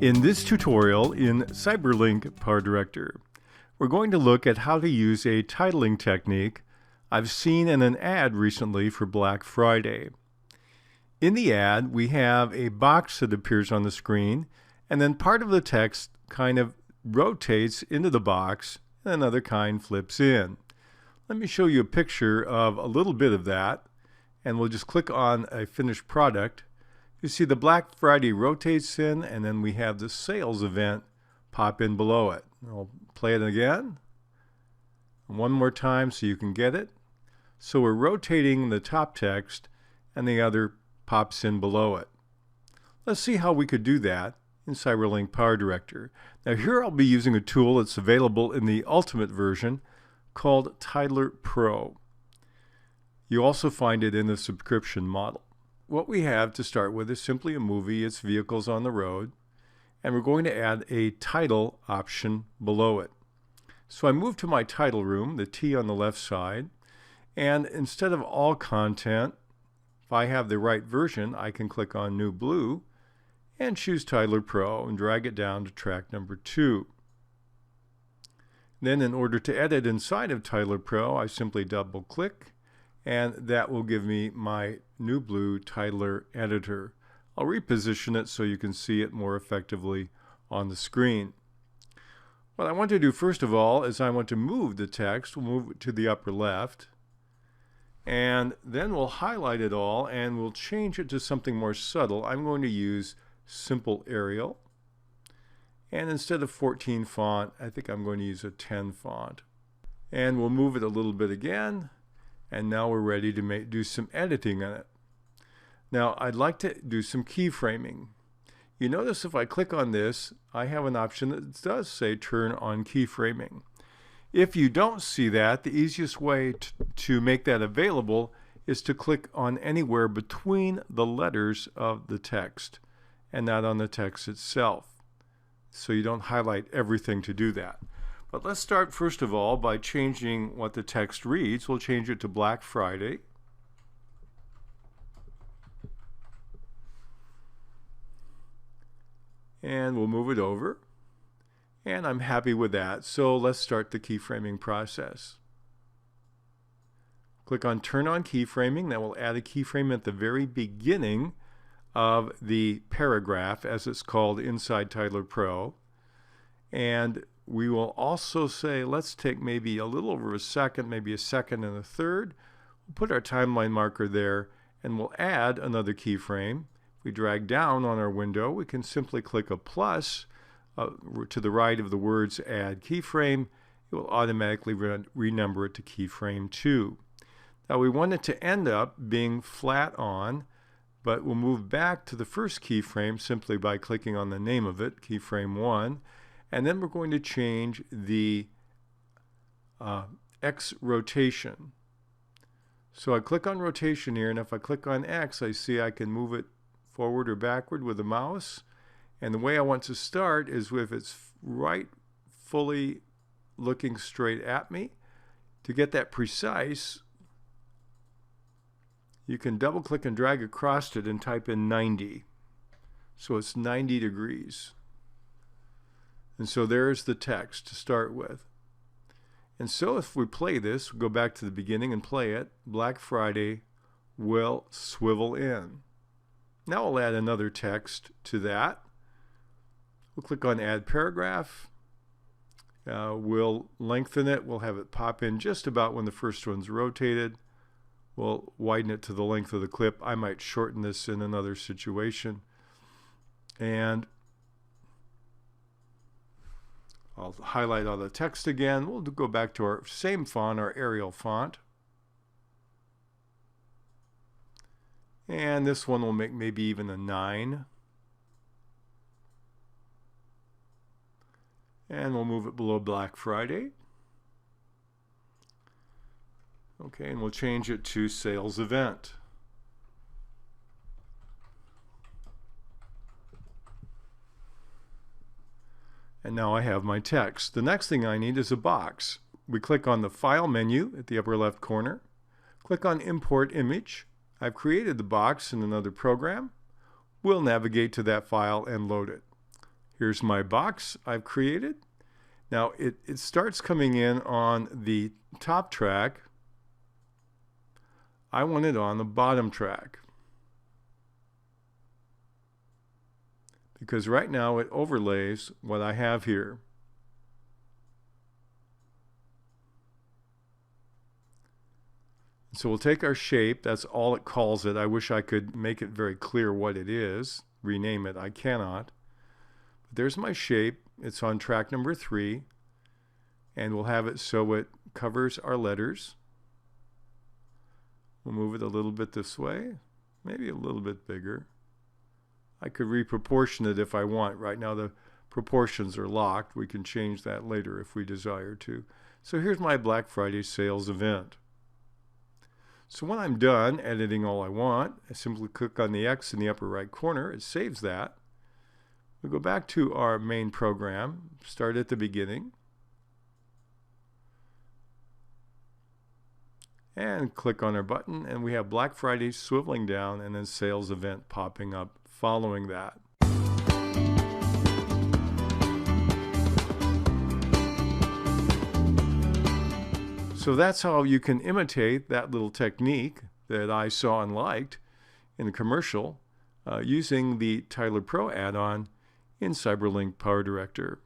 In this tutorial in CyberLink PowerDirector, we're going to look at how to use a titling technique I've seen in an ad recently for Black Friday. In the ad, we have a box that appears on the screen, and then part of the text kind of rotates into the box, and another kind flips in. Let me show you a picture of a little bit of that, and we'll just click on a finished product. You see the Black Friday rotates in, and then we have the sales event pop in below it. I'll play it again. One more time so you can get it. So we're rotating the top text, and the other pops in below it. Let's see how we could do that in CyberLink PowerDirector. Now here I'll be using a tool that's available in the Ultimate version called Titler Pro. You also find it in the subscription model. What we have to start with is simply a movie, its vehicles on the road, and we're going to add a title option below it. So I move to my title room, the T on the left side, and instead of all content, if I have the right version, I can click on New Blue and choose Titler Pro and drag it down to track number 2. Then in order to edit inside of Titler Pro, I simply double click, and that will give me my New Blue Titler editor. I'll reposition it so you can see it more effectively on the screen. What I want to do first of all is I want to move the text. We'll move it to the upper left, and then we'll highlight it all and we'll change it to something more subtle. I'm going to use Simple Arial, and instead of 14 font, I think I'm going to use a 10 font. And we'll move it a little bit again, and now we're ready to do some editing on it. Now I'd like to do some keyframing. You notice if I click on this, I have an option that does say turn on keyframing. If you don't see that, the easiest way to make that available is to click on anywhere between the letters of the text and not on the text itself. So you don't highlight everything to do that. But let's start first of all by changing what the text reads. We'll change it to Black Friday. And we'll move it over. And I'm happy with that. So let's start the keyframing process. Click on Turn on Keyframing. That will add a keyframe at the very beginning of the paragraph, as it's called inside Titler Pro. And we will also say, let's take maybe a little over a second, maybe a second and a third. We'll put our timeline marker there, and we'll add another keyframe. If we drag down on our window, we can simply click a plus to the right of the words Add Keyframe. It will automatically renumber it to keyframe 2. Now we want it to end up being flat on, but we'll move back to the first keyframe simply by clicking on the name of it, keyframe 1, and then we're going to change the X rotation. So I click on rotation here, and if I click on X, I see I can move it forward or backward with the mouse. And the way I want to start is if it's right fully looking straight at me. To get that precise, you can double click and drag across it and type in 90. So it's 90 degrees. And so there's the text to start with. And so if we play this, we'll go back to the beginning and play it. Black Friday will swivel in. Now we'll add another text to that. We'll click on Add Paragraph. We'll lengthen it. We'll have it pop in just about when the first one's rotated. We'll widen it to the length of the clip. I might shorten this in another situation. And I'll highlight all the text again. We'll go back to our same font, our Arial font. And this one will make maybe even a 9. And we'll move it below Black Friday. Okay, and we'll change it to Sales Event. And now I have my text. The next thing I need is a box. We click on the File menu at the upper left corner. Click on Import Image. I've created the box in another program. We'll navigate to that file and load it. Here's my box I've created. Now it starts coming in on the top track. I want it on the bottom track, because right now it overlays what I have here. So we'll take our shape. That's all it calls it. I wish I could make it very clear what it is. Rename it. I cannot. But there's my shape. It's on track number 3. And we'll have it so it covers our letters. We'll move it a little bit this way. Maybe a little bit bigger. I could reproportion it if I want. Right now the proportions are locked. We can change that later if we desire to. So here's my Black Friday sales event. So when I'm done editing all I want, I simply click on the X in the upper right corner. It saves that. We go back to our main program, start at the beginning, and click on our button, and we have Black Friday swiveling down and then sales event popping up following that. So that's how you can imitate that little technique that I saw and liked in the commercial using the Tyler Pro add-on in CyberLink PowerDirector.